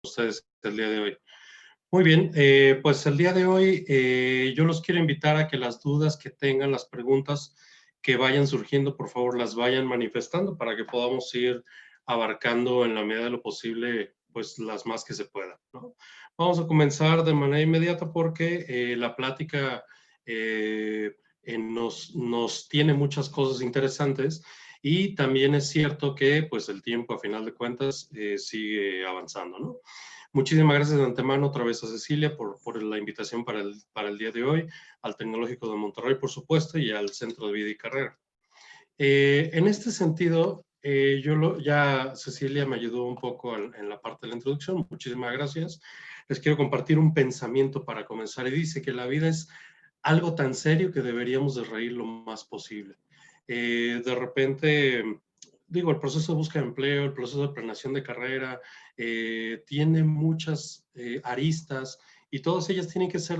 ustedes el día de hoy. Muy bien, pues el día de hoy yo los quiero invitar a que las dudas que tengan, las preguntas que vayan surgiendo, por favor, las vayan manifestando para que podamos ir abarcando en la medida de lo posible, pues las más que se puedan, ¿no? Vamos a comenzar de manera inmediata porque la plática nos tiene muchas cosas interesantes y también es cierto que pues el tiempo a final de cuentas sigue avanzando, ¿no? Muchísimas gracias de antemano otra vez a Cecilia por la invitación para el día de hoy, al Tecnológico de Monterrey, por supuesto, y al Centro de Vida y Carrera. En este sentido, ya Cecilia me ayudó un poco en la parte de la introducción, muchísimas gracias. Les quiero compartir un pensamiento para comenzar y dice que la vida es algo tan serio que deberíamos de reír lo más posible. De repente, digo, el proceso de búsqueda de empleo, el proceso de planeación de carrera, tiene muchas aristas y todas ellas tienen que ser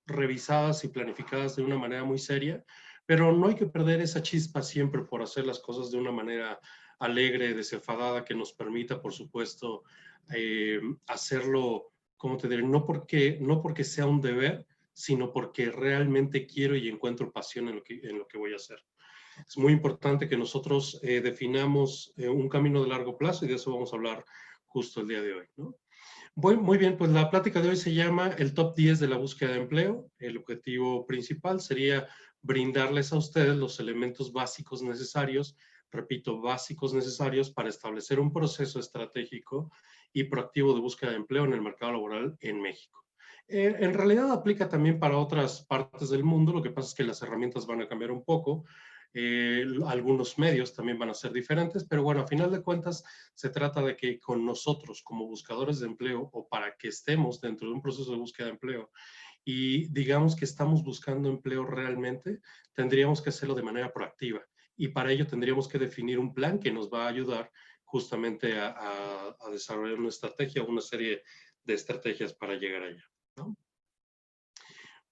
revisadas y planificadas de una manera muy seria, pero no hay que perder esa chispa siempre por hacer las cosas de una manera alegre, desenfadada, que nos permita, por supuesto, hacerlo, ¿cómo te diré? No porque sea un deber, sino porque realmente quiero y encuentro pasión en lo que voy a hacer. Es muy importante que nosotros definamos un camino de largo plazo y de eso vamos a hablar justo el día de hoy, ¿no? Muy bien, pues la plática de hoy se llama el top 10 de la búsqueda de empleo. El objetivo principal sería brindarles a ustedes los elementos básicos necesarios, repito, básicos necesarios para establecer un proceso estratégico y proactivo de búsqueda de empleo en el mercado laboral en México. En realidad aplica también para otras partes del mundo, lo que pasa es que las herramientas van a cambiar un poco, algunos medios también van a ser diferentes, pero bueno, a final de cuentas se trata de que con nosotros como buscadores de empleo o para que estemos dentro de un proceso de búsqueda de empleo y digamos que estamos buscando empleo realmente, tendríamos que hacerlo de manera proactiva y para ello tendríamos que definir un plan que nos va a ayudar justamente a desarrollar una estrategia, una serie de estrategias para llegar allá, ¿no?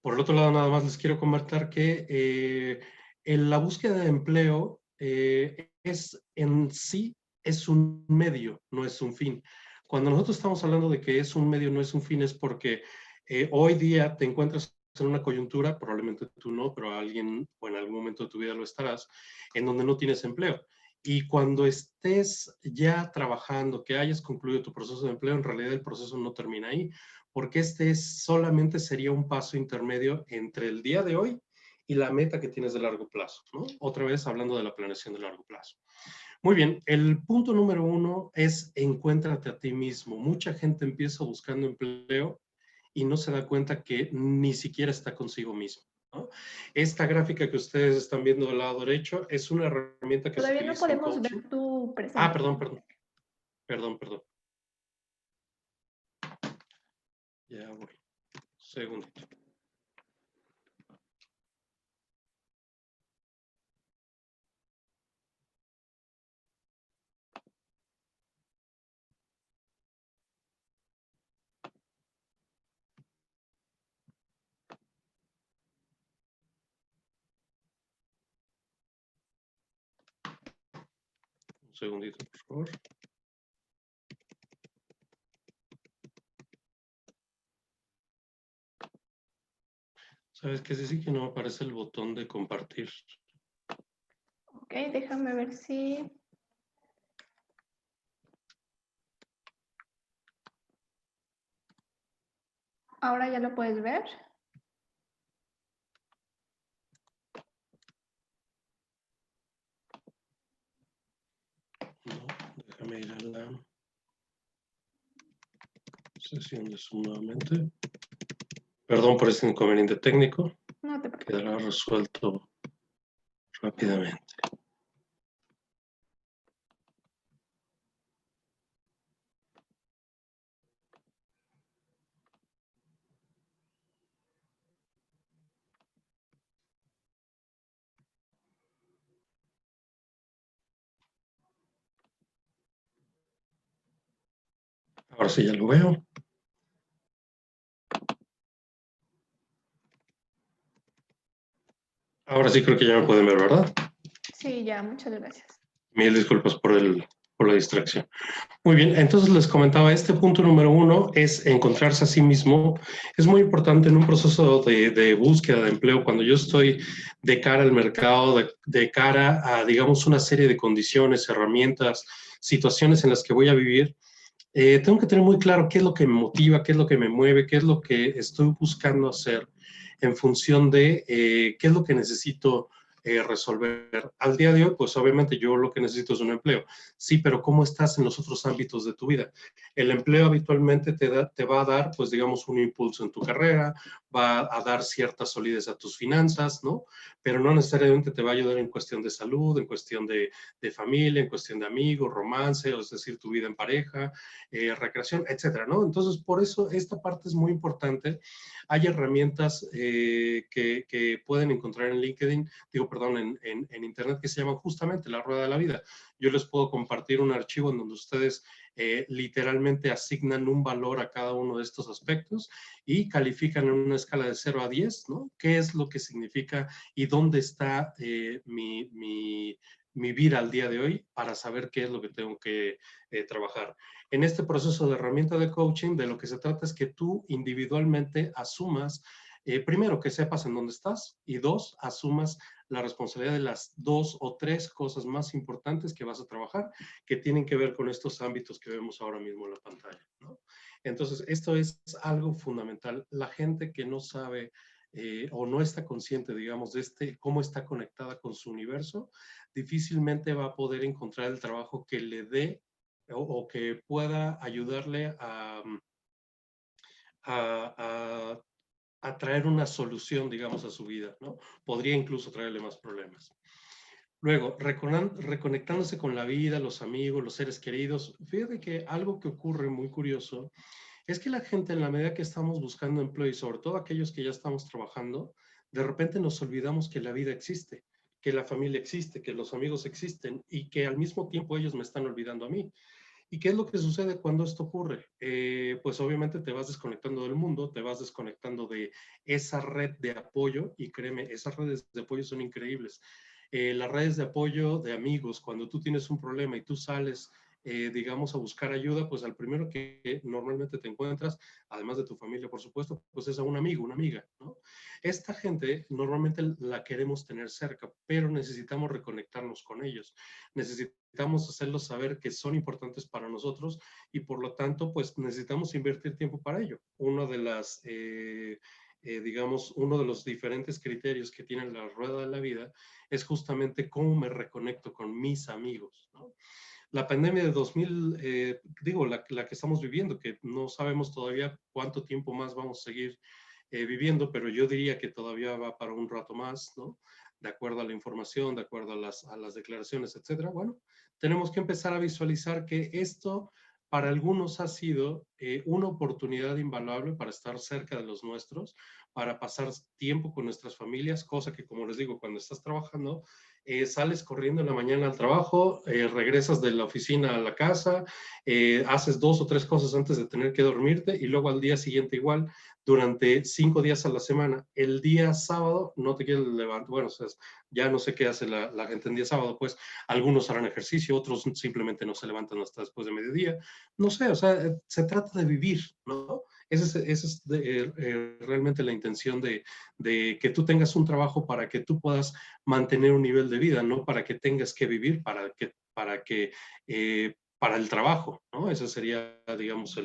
Por el otro lado, nada más les quiero comentar que en la búsqueda de empleo en sí es un medio, no es un fin. Cuando nosotros estamos hablando de que es un medio, no es un fin, es porque hoy día te encuentras en una coyuntura, probablemente tú no, pero alguien o en algún momento de tu vida lo estarás, en donde no tienes empleo. Y cuando estés ya trabajando, que hayas concluido tu proceso de empleo, en realidad el proceso no termina ahí, porque solamente sería un paso intermedio entre el día de hoy y la meta que tienes de largo plazo, ¿no? Otra vez hablando de la planeación de largo plazo. Muy bien, el punto número 1 es encuéntrate a ti mismo. Mucha gente empieza buscando empleo y no se da cuenta que ni siquiera está consigo mismo, ¿no? Esta gráfica que ustedes están viendo del lado derecho es una herramienta que se Todavía no utiliza en podemos coaching. ver tu Ah, presentación. perdón. Ya voy. Segundito. Un segundito, por favor. ¿Sabes qué? Sí, que no me aparece el botón de compartir. Ok, déjame ver si... Ahora ya lo puedes ver. No, déjame ir a la sesión de Zoom nuevamente. Perdón por este inconveniente técnico. No te preocupes. Quedará resuelto rápidamente. Ahora sí ya lo veo. Ahora sí creo que ya me pueden ver, ¿verdad? Sí, ya, muchas gracias. Mil disculpas por por la distracción. Muy bien, entonces les comentaba, este punto número 1 es encontrarse a sí mismo. Es muy importante en un proceso de búsqueda de empleo, cuando yo estoy de cara al mercado, de cara a, digamos, una serie de condiciones, herramientas, situaciones en las que voy a vivir. Tengo que tener muy claro qué es lo que me motiva, qué es lo que me mueve, qué es lo que estoy buscando hacer en función de qué es lo que necesito resolver. Al día de hoy, pues obviamente yo lo que necesito es un empleo. Sí, pero ¿cómo estás en los otros ámbitos de tu vida? El empleo habitualmente te va a dar, pues digamos, un impulso en tu carrera, va a dar cierta solidez a tus finanzas, ¿no? Pero no necesariamente te va a ayudar en cuestión de salud, en cuestión de familia, en cuestión de amigos, romance, es decir, tu vida en pareja, recreación, etcétera, ¿no? Entonces, por eso esta parte es muy importante. Hay herramientas que pueden encontrar en LinkedIn, digo, perdón, en Internet, que se llaman justamente la rueda de la vida. Yo les puedo compartir un archivo en donde ustedes literalmente asignan un valor a cada uno de estos aspectos y califican en una escala de 0 a 10, ¿no? ¿Qué es lo que significa y dónde está mi vida al día de hoy para saber qué es lo que tengo que trabajar? En este proceso de herramienta de coaching, de lo que se trata es que tú individualmente asumas, primero, que sepas en dónde estás y dos, asumas la responsabilidad de las 2 o 3 cosas más importantes que vas a trabajar, que tienen que ver con estos ámbitos que vemos ahora mismo en la pantalla, ¿no? Entonces, esto es algo fundamental. La gente que no sabe o no está consciente, digamos, de cómo está conectada con su universo, difícilmente va a poder encontrar el trabajo que le dé o que pueda ayudarle a, a traer una solución, digamos, a su vida, ¿no? Podría incluso traerle más problemas. Luego, reconectándose con la vida, los amigos, los seres queridos. Fíjate que algo que ocurre muy curioso es que la gente, en la medida que estamos buscando empleo y sobre todo aquellos que ya estamos trabajando, de repente nos olvidamos que la vida existe, que la familia existe, que los amigos existen y que al mismo tiempo ellos me están olvidando a mí. ¿Y qué es lo que sucede cuando esto ocurre? Pues obviamente te vas desconectando del mundo, te vas desconectando de esa red de apoyo y créeme, esas redes de apoyo son increíbles. Las redes de apoyo de amigos, cuando tú tienes un problema y tú sales, digamos, a buscar ayuda, pues al primero que normalmente te encuentras, además de tu familia, por supuesto, pues es a un amigo, una amiga, ¿no? Esta gente normalmente la queremos tener cerca, pero necesitamos reconectarnos con ellos. Necesitamos hacerlos saber que son importantes para nosotros y por lo tanto, pues necesitamos invertir tiempo para ello. Una de las, digamos, uno de los diferentes criterios que tiene la rueda de la vida es justamente cómo me reconecto con mis amigos, ¿no? La pandemia de 2000, digo, la que estamos viviendo, que no sabemos todavía cuánto tiempo más vamos a seguir viviendo, pero yo diría que todavía va para un rato más, ¿no? De acuerdo a la información, de acuerdo a las declaraciones, etcétera. Bueno, tenemos que empezar a visualizar que esto para algunos ha sido una oportunidad invaluable para estar cerca de los nuestros, para pasar tiempo con nuestras familias, cosa que, como les digo, cuando estás trabajando, sales corriendo en la mañana al trabajo, regresas de la oficina a la casa, haces 2 o 3 cosas antes de tener que dormirte y luego al día siguiente igual, durante 5 días a la semana. El día sábado no te quieres levantar, bueno, o sea, ya no sé qué hace la gente en día sábado, pues algunos harán ejercicio, otros simplemente no se levantan hasta después de mediodía. No sé, o sea, se trata de vivir, ¿no? Esa es realmente la intención de que tú tengas un trabajo para que tú puedas mantener un nivel de vida, no para que tengas que vivir, para el trabajo, ¿no? Esa sería, digamos,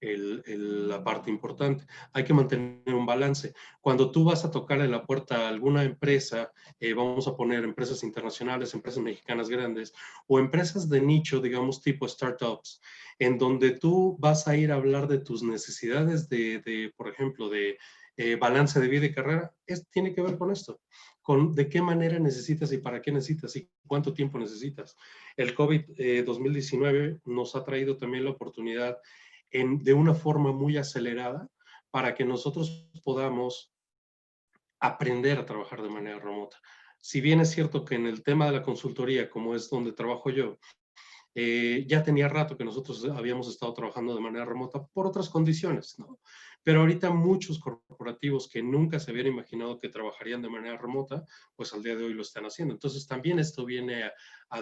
la parte importante. Hay que mantener un balance. Cuando tú vas a tocar en la puerta a alguna empresa, vamos a poner empresas internacionales, empresas mexicanas grandes o empresas de nicho, digamos, tipo startups, en donde tú vas a ir a hablar de tus necesidades por ejemplo, de balance de vida y carrera, tiene que ver con esto, con de qué manera necesitas y para qué necesitas y cuánto tiempo necesitas. El COVID 2019 nos ha traído también la oportunidad de una forma muy acelerada para que nosotros podamos aprender a trabajar de manera remota. Si bien es cierto que en el tema de la consultoría, como es donde trabajo yo, Ya tenía rato que nosotros habíamos estado trabajando de manera remota por otras condiciones, ¿no? Pero ahorita muchos corporativos que nunca se habían imaginado que trabajarían de manera remota, pues al día de hoy lo están haciendo. Entonces también esto viene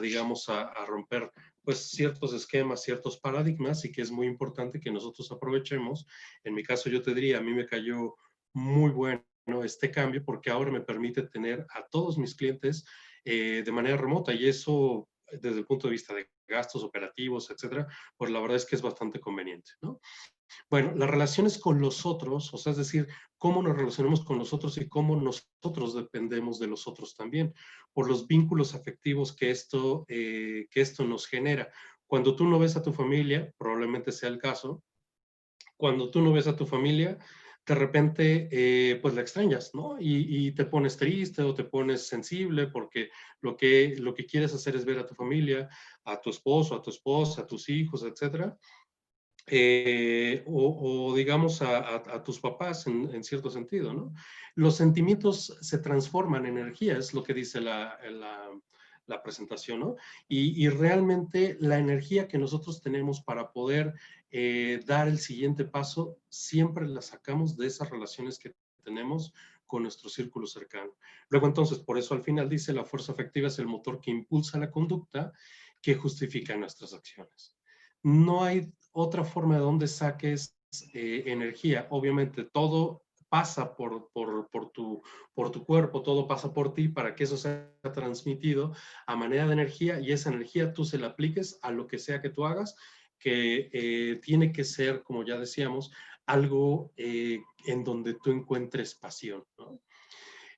digamos, a romper pues ciertos esquemas, ciertos paradigmas y que es muy importante que nosotros aprovechemos. En mi caso yo te diría, a mí me cayó muy bueno este cambio porque ahora me permite tener a todos mis clientes de manera remota y eso desde el punto de vista de gastos operativos, etcétera, pues la verdad es que es bastante conveniente, ¿no? Bueno, las relaciones con los otros, o sea, es decir, cómo nos relacionamos con los otros y cómo nosotros dependemos de los otros también, por los vínculos afectivos que esto nos genera. Cuando tú no ves a tu familia, probablemente sea el caso, cuando tú no ves a tu familia, de repente, pues la extrañas, ¿no? Y te pones triste o te pones sensible porque lo que quieres hacer es ver a tu familia, a tu esposo, a tu esposa, a tus hijos, etcétera. O digamos a tus papás en cierto sentido, ¿no? Los sentimientos se transforman en energía, es lo que dice la presentación, ¿no? Y realmente la energía que nosotros tenemos para poder dar el siguiente paso, siempre la sacamos de esas relaciones que tenemos con nuestro círculo cercano. Luego entonces, por eso al final dice, la fuerza afectiva es el motor que impulsa la conducta que justifica nuestras acciones. No hay otra forma de donde saques energía. Obviamente todo pasa por tu cuerpo, todo pasa por ti para que eso sea transmitido a manera de energía y esa energía tú se la apliques a lo que sea que tú hagas, que tiene que ser, como ya decíamos, algo en donde tú encuentres pasión, ¿no?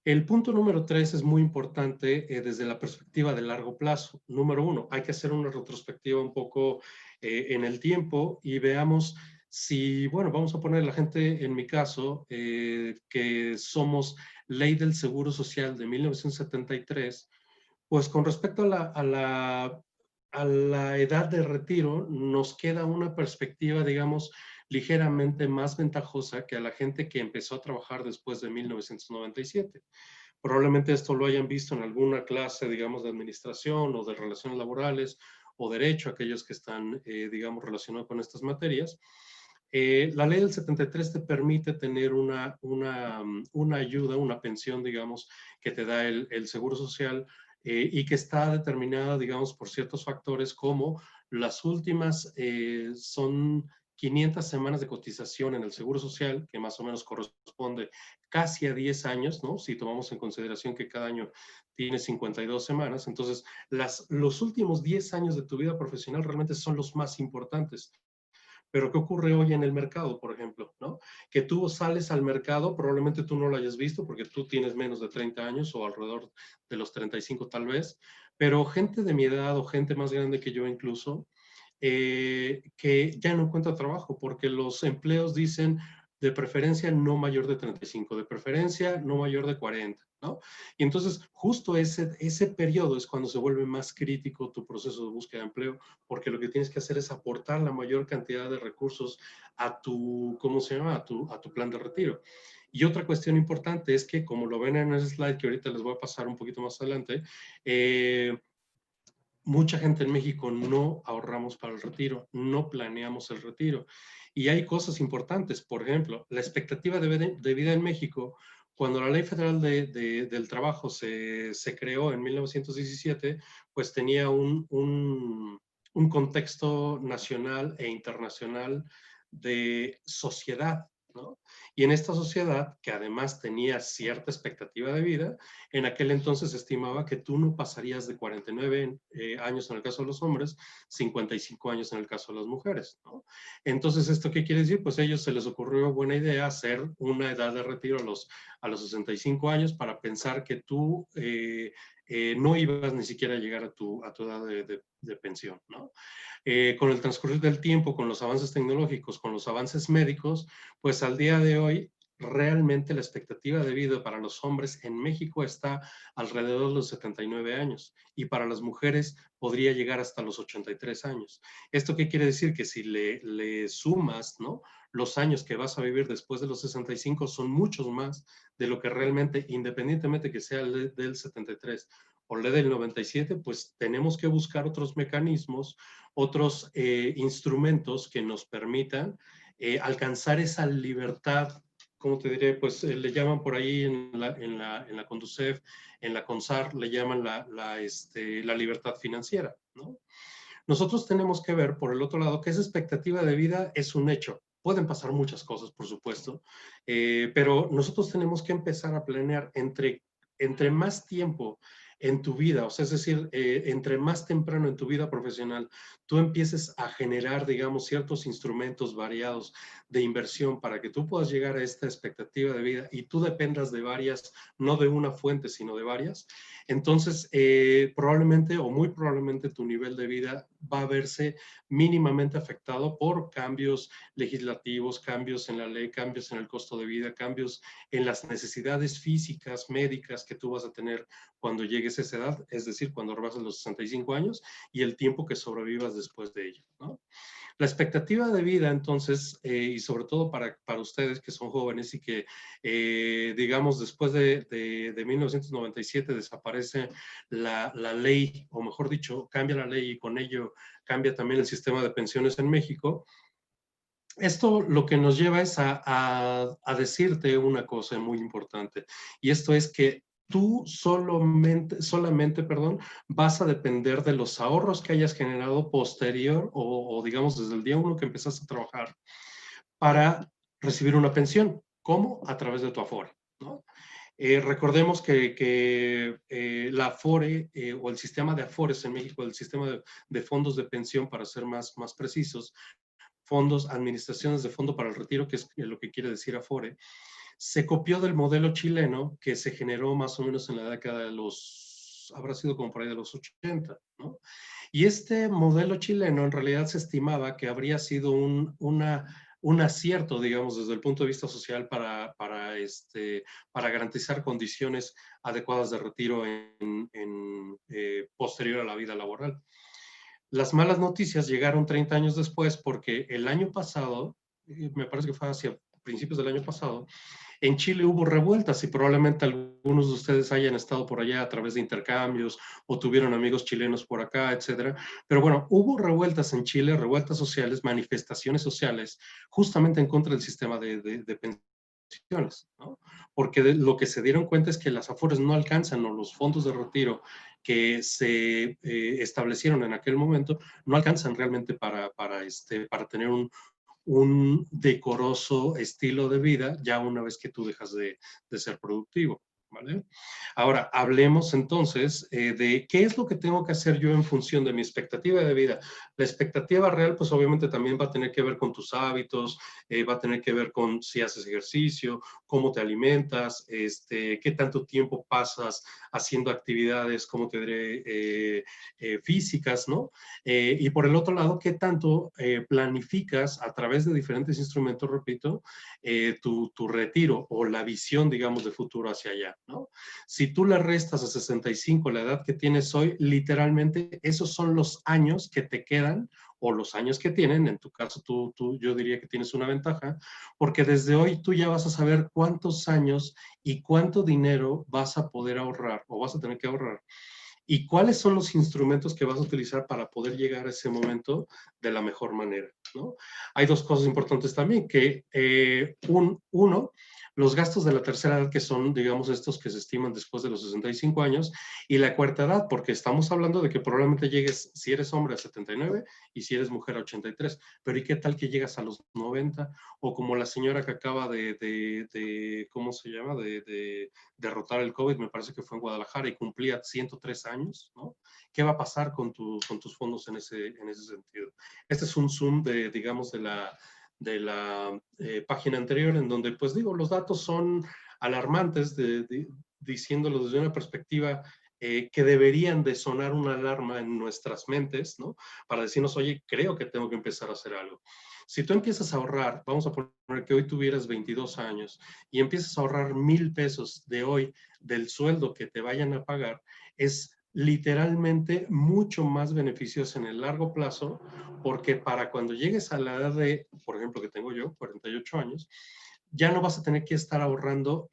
El punto número 3 es muy importante desde la perspectiva de largo plazo. Número 1, hay que hacer una retrospectiva un poco en el tiempo y veamos si, bueno, vamos a poner la gente, en mi caso, que somos ley del Seguro Social de 1973, pues con respecto a la edad de retiro, nos queda una perspectiva, digamos, ligeramente más ventajosa que a la gente que empezó a trabajar después de 1997. Probablemente esto lo hayan visto en alguna clase, digamos, de administración o de relaciones laborales o derecho, aquellos que están, digamos, relacionados con estas materias. La ley del 73 te permite tener una ayuda, una pensión, digamos, que te da el Seguro Social y que está determinada, digamos, por ciertos factores como las últimas son 500 semanas de cotización en el Seguro Social, que más o menos corresponde casi a 10 años, ¿no? Si tomamos en consideración que cada año tiene 52 semanas, entonces los últimos 10 años de tu vida profesional realmente son los más importantes. Pero ¿qué ocurre hoy en el mercado, por ejemplo? ¿No? Que tú sales al mercado, probablemente tú no lo hayas visto porque tú tienes menos de 30 años o alrededor de los 35 tal vez, pero gente de mi edad o gente más grande que yo incluso, que ya no encuentra trabajo porque los empleos dicen de preferencia no mayor de 35, de preferencia no mayor de 40, ¿no? Y entonces justo ese periodo es cuando se vuelve más crítico tu proceso de búsqueda de empleo porque lo que tienes que hacer es aportar la mayor cantidad de recursos a tu, ¿cómo se llama? A tu plan de retiro. Y otra cuestión importante es que, como lo ven en el slide que ahorita les voy a pasar un poquito más adelante, mucha gente en México no ahorramos para el retiro, no planeamos el retiro. Y hay cosas importantes, por ejemplo, la expectativa de vida en México, cuando la Ley Federal del Trabajo se creó en 1917, pues tenía un contexto nacional e internacional de sociedad, ¿no? Y en esta sociedad, que además tenía cierta expectativa de vida, en aquel entonces se estimaba que tú no pasarías de 49 años en el caso de los hombres, 55 años en el caso de las mujeres, ¿no? Entonces, ¿esto qué quiere decir? Pues a ellos se les ocurrió buena idea hacer una edad de retiro a los 65 años para pensar que tú no ibas ni siquiera a llegar a tu edad de pensión, ¿no? Con el transcurrir del tiempo, con los avances tecnológicos, con los avances médicos, pues al día de hoy realmente la expectativa de vida para los hombres en México está alrededor de los 79 años y para las mujeres podría llegar hasta los 83 años. ¿Esto qué quiere decir? Que si le sumas, ¿no? Los años que vas a vivir después de los 65 son muchos más de lo que realmente, independientemente que sea del 73 o la del 97, pues tenemos que buscar otros mecanismos, otros instrumentos que nos permitan alcanzar esa libertad. ¿Cómo te diré? Pues le llaman por ahí en la Conducef, en la CONSAR, le llaman la libertad financiera, ¿no? Nosotros tenemos que ver, por el otro lado, que esa expectativa de vida es un hecho. Pueden pasar muchas cosas, por supuesto, pero nosotros tenemos que empezar a planear entre más tiempo en tu vida, o sea, es decir, entre más temprano en tu vida profesional, tú empieces a generar, digamos, ciertos instrumentos variados de inversión para que tú puedas llegar a esta expectativa de vida y tú dependas de varias, no de una fuente, sino de varias, entonces probablemente o muy probablemente tu nivel de vida va a verse mínimamente afectado por cambios legislativos, cambios en la ley, cambios en el costo de vida, cambios en las necesidades físicas, médicas que tú vas a tener cuando llegues a esa edad, es decir, cuando rebases los 65 años y el tiempo que sobrevivas después de ello, ¿no? La expectativa de vida, entonces, y sobre todo para ustedes que son jóvenes y que, digamos, después de 1997 desaparece la ley, o mejor dicho, cambia la ley y con ello cambia también el sistema de pensiones en México. Esto lo que nos lleva es a decirte una cosa muy importante, y esto es que tú solamente, perdón, vas a depender de los ahorros que hayas generado posterior o digamos desde el día uno que empezaste a trabajar para recibir una pensión. ¿Cómo? A través de tu Afore, ¿no? Recordemos que la Afore o el sistema de Afores en México, el sistema de fondos de pensión, para ser más precisos, fondos, administraciones de fondo para el retiro, que es lo que quiere decir Afore, se copió del modelo chileno que se generó más o menos en la década de habrá sido como por ahí de los 80, ¿no? Y este modelo chileno en realidad se estimaba que habría sido un acierto, digamos, desde el punto de vista social para garantizar condiciones adecuadas de retiro posterior a la vida laboral. Las malas noticias llegaron 30 años después porque el año pasado, me parece que fue hacia principios del año pasado, en Chile hubo revueltas y probablemente algunos de ustedes hayan estado por allá a través de intercambios o tuvieron amigos chilenos por acá, etcétera. Pero bueno, hubo revueltas en Chile, revueltas sociales, manifestaciones sociales, justamente en contra del sistema de pensiones, ¿no? Porque lo que se dieron cuenta es que las Afores no alcanzan o los fondos de retiro que se establecieron en aquel momento no alcanzan realmente para tener un decoroso estilo de vida ya una vez que tú dejas de ser productivo, ¿vale? Ahora, hablemos entonces de qué es lo que tengo que hacer yo en función de mi expectativa de vida. La expectativa real, pues obviamente también va a tener que ver con tus hábitos, va a tener que ver con si haces ejercicio, cómo te alimentas, qué tanto tiempo pasas haciendo actividades, como te diré, físicas, ¿no? Y por el otro lado, qué tanto planificas a través de diferentes instrumentos, repito, tu retiro o la visión, digamos, de futuro hacia allá, ¿no? Si tú le restas a 65 la edad que tienes hoy, literalmente esos son los años que te quedan o los años que tienen, en tu caso yo diría que tienes una ventaja, porque desde hoy tú ya vas a saber cuántos años y cuánto dinero vas a poder ahorrar o vas a tener que ahorrar y cuáles son los instrumentos que vas a utilizar para poder llegar a ese momento de la mejor manera, ¿no? Hay dos cosas importantes también, que uno, los gastos de la tercera edad, que son, digamos, estos que se estiman después de los 65 años, y la cuarta edad, porque estamos hablando de que probablemente llegues, si eres hombre, a 79 y si eres mujer a 83, pero ¿y qué tal que llegas a los 90? O como la señora que acaba ¿cómo se llama? De derrotar el COVID, me parece que fue en Guadalajara y cumplía 103 años, ¿no? ¿Qué va a pasar con tus fondos en ese sentido? Este es un zoom digamos, de la página anterior, en donde, pues digo, los datos son alarmantes, diciéndolo desde una perspectiva que deberían de sonar una alarma en nuestras mentes, ¿no? Para decirnos, oye, creo que tengo que empezar a hacer algo. Si tú empiezas a ahorrar, vamos a poner que hoy tuvieras 22 años y empiezas a ahorrar 1,000 pesos de hoy del sueldo que te vayan a pagar, es literalmente mucho más beneficioso en el largo plazo, porque para cuando llegues a la edad por ejemplo, que tengo yo, 48 años, ya no vas a tener que estar ahorrando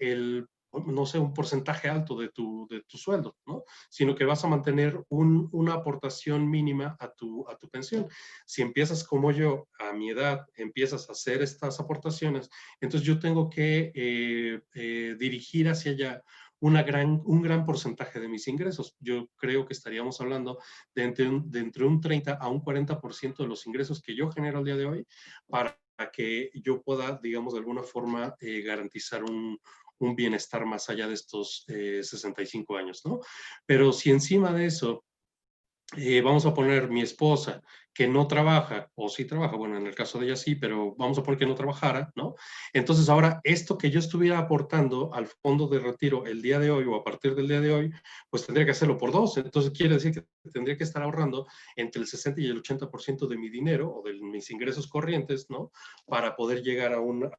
no sé, un porcentaje alto de tu sueldo, ¿no? Sino que vas a mantener una aportación mínima a tu pensión. Si empiezas como yo, a mi edad, empiezas a hacer estas aportaciones, entonces yo tengo que dirigir hacia allá un gran porcentaje de mis ingresos. Yo creo que estaríamos hablando de entre un 30 a un 40% de los ingresos que yo genero al día de hoy para que yo pueda, digamos, de alguna forma garantizar un bienestar más allá de estos 65 años, ¿no? Pero si encima de eso vamos a poner mi esposa que no trabaja, o sí trabaja, bueno, en el caso de ella sí, pero vamos a poner que no trabajara, ¿no? Entonces ahora esto que yo estuviera aportando al fondo de retiro el día de hoy o a partir del día de hoy, pues tendría que hacerlo por dos. Entonces quiere decir que tendría que estar ahorrando entre el 60 y el 80% de mi dinero o de mis ingresos corrientes, ¿no? Para poder llegar a un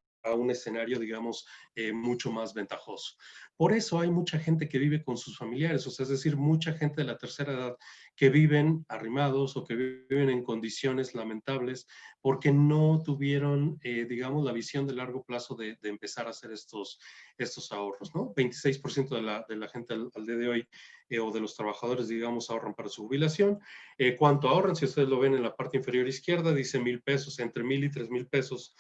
escenario, digamos, mucho más ventajoso. Por eso hay mucha gente que vive con sus familiares, o sea, es decir, mucha gente de la tercera edad que viven arrimados o que viven en condiciones lamentables porque no tuvieron, digamos, la visión de largo plazo de empezar a hacer estos ahorros, ¿no? 26% de la gente al día de hoy o de los trabajadores, digamos, ahorran para su jubilación. ¿Cuánto ahorran? Si ustedes lo ven en la parte inferior izquierda, dice 1,000 pesos, entre 1,000 y 3,000 pesos.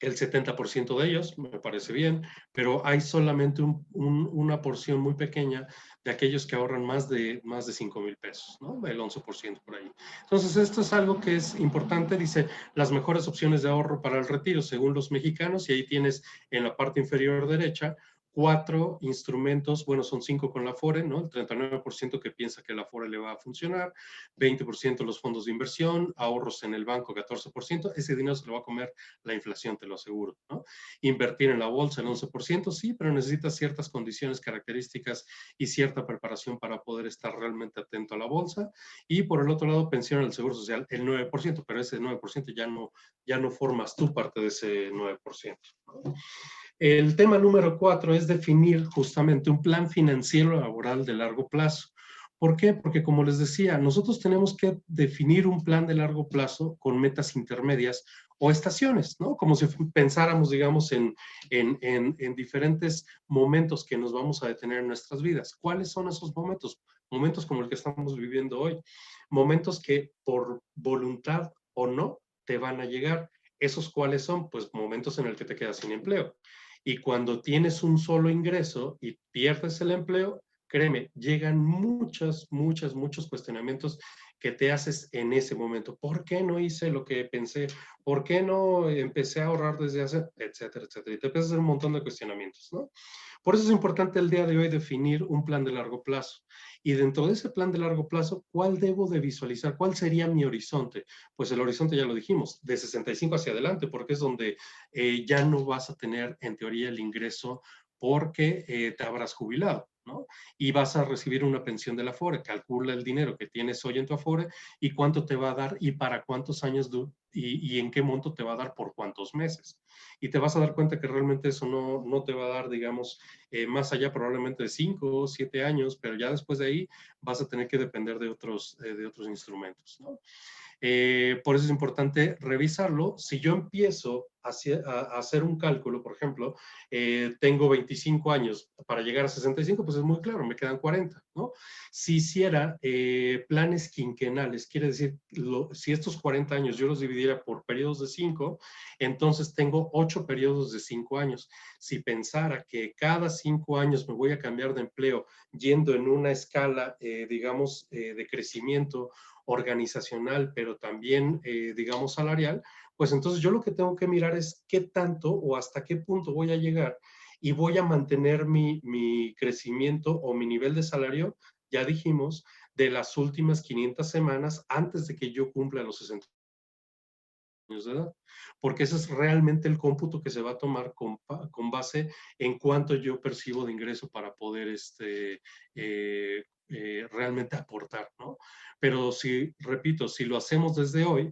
El 70% de ellos, me parece bien, pero hay solamente una porción muy pequeña de aquellos que ahorran más de 5,000 pesos, ¿no? El 11% por ahí. Entonces, esto es algo que es importante, dice, las mejores opciones de ahorro para el retiro, según los mexicanos, y ahí tienes en la parte inferior derecha 4 instrumentos, bueno, son 5 con la Afore, ¿no? El 39% que piensa que la Afore le va a funcionar, 20% los fondos de inversión, ahorros en el banco 14%, ese dinero se lo va a comer la inflación, te lo aseguro, ¿no? Invertir en la bolsa el 11%, sí, pero necesitas ciertas condiciones, características y cierta preparación para poder estar realmente atento a la bolsa. Y por el otro lado, pensión en el Seguro Social, el 9%, pero ese 9% ya no formas tú parte de ese 9%, ¿no? El tema número 4 es definir justamente un plan financiero laboral de largo plazo. ¿Por qué? Porque como les decía, nosotros tenemos que definir un plan de largo plazo con metas intermedias o estaciones, ¿no? Como si pensáramos, digamos, en diferentes momentos que nos vamos a detener en nuestras vidas. ¿Cuáles son esos momentos? Momentos como el que estamos viviendo hoy. Momentos que por voluntad o no te van a llegar. ¿Esos cuáles son? Pues momentos en el que te quedas sin empleo. Y cuando tienes un solo ingreso y pierdes el empleo, créeme, llegan muchos cuestionamientos que te haces en ese momento. ¿Por qué no hice lo que pensé? ¿Por qué no empecé a ahorrar desde hace? Etcétera, etcétera. Y te empiezas a hacer un montón de cuestionamientos, ¿no? Por eso es importante el día de hoy definir un plan de largo plazo. Y dentro de ese plan de largo plazo, ¿cuál debo de visualizar? ¿Cuál sería mi horizonte? Pues el horizonte ya lo dijimos, de 65 hacia adelante, porque es donde ya no vas a tener en teoría el ingreso porque te habrás jubilado, ¿no? Y vas a recibir una pensión de la Afore. Calcula el dinero que tienes hoy en tu Afore y cuánto te va a dar y para cuántos años y en qué monto te va a dar por cuántos meses. Y te vas a dar cuenta que realmente eso no te va a dar, digamos, más allá probablemente de 5 o 7 años, pero ya después de ahí vas a tener que depender de otros instrumentos, ¿no? Por eso es importante revisarlo. Si yo empiezo a hacer un cálculo, por ejemplo, tengo 25 años para llegar a 65, pues es muy claro, me quedan 40, ¿no? Si hiciera planes quinquenales, quiere decir, si estos 40 años yo los dividiera por periodos de 5, entonces tengo 8 periodos de 5 años. Si pensara que cada 5 años me voy a cambiar de empleo yendo en una escala, digamos, de crecimiento organizacional, pero también, digamos, salarial, pues entonces yo lo que tengo que mirar es qué tanto o hasta qué punto voy a llegar y voy a mantener mi crecimiento o mi nivel de salario, ya dijimos, de las últimas 500 semanas antes de que yo cumpla los 60 años de edad, porque ese es realmente el cómputo que se va a tomar con base en cuánto yo percibo de ingreso para poder realmente aportar, ¿no? Pero si, repito, si lo hacemos desde hoy,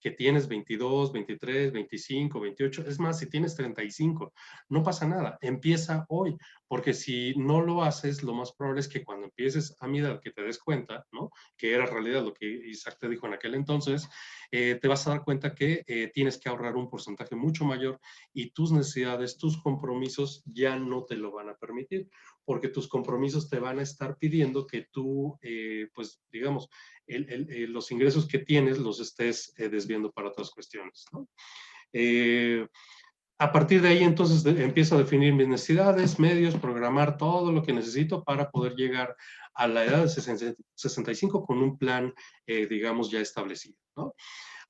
que tienes 22, 23, 25, 28, es más, si tienes 35, no pasa nada, empieza hoy, porque si no lo haces, lo más probable es que cuando empieces a mi edad, que te des cuenta, ¿no? Que era realidad lo que Isaac te dijo en aquel entonces, te vas a dar cuenta que tienes que ahorrar un porcentaje mucho mayor y tus necesidades, tus compromisos ya no te lo van a permitir, porque tus compromisos te van a estar pidiendo que tú, pues digamos, los ingresos que tienes los estés desviando para otras cuestiones, ¿no? A partir de ahí, entonces, empiezo a definir mis necesidades, medios, programar todo lo que necesito para poder llegar a la edad de 65 con un plan, digamos, ya establecido, ¿no?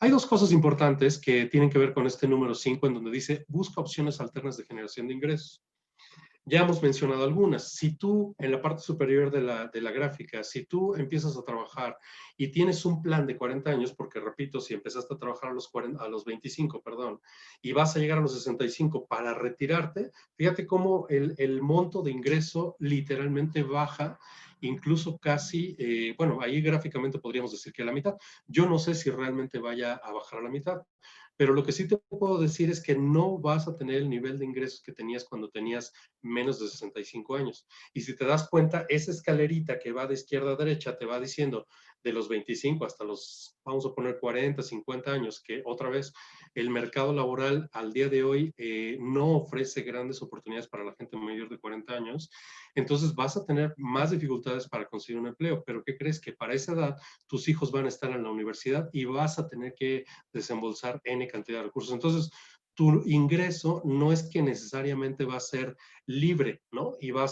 Hay dos cosas importantes que tienen que ver con este número 5, en donde dice, busca opciones alternas de generación de ingresos. Ya hemos mencionado algunas. Si tú, en la parte superior de la gráfica, si tú empiezas a trabajar y tienes un plan de 40 años, porque repito, si empezaste a trabajar a los, 40, a los 25, perdón, y vas a llegar a los 65 para retirarte, fíjate cómo el monto de ingreso literalmente baja, incluso casi, bueno, ahí gráficamente podríamos decir que a la mitad. Yo no sé si realmente vaya a bajar a la mitad, pero lo que sí te puedo decir es que no vas a tener el nivel de ingresos que tenías cuando tenías menos de 65 años. Y si te das cuenta, esa escalerita que va de izquierda a derecha te va diciendo de los 25 hasta los, vamos a poner 40, 50 años, que otra vez el mercado laboral al día de hoy no ofrece grandes oportunidades para la gente mayor de 40 años. Entonces vas a tener más dificultades para conseguir un empleo. Pero ¿qué crees? Que para esa edad tus hijos van a estar en la universidad y vas a tener que desembolsar N cantidad de recursos. Entonces, tu ingreso no es que necesariamente va a ser libre, ¿no? Y va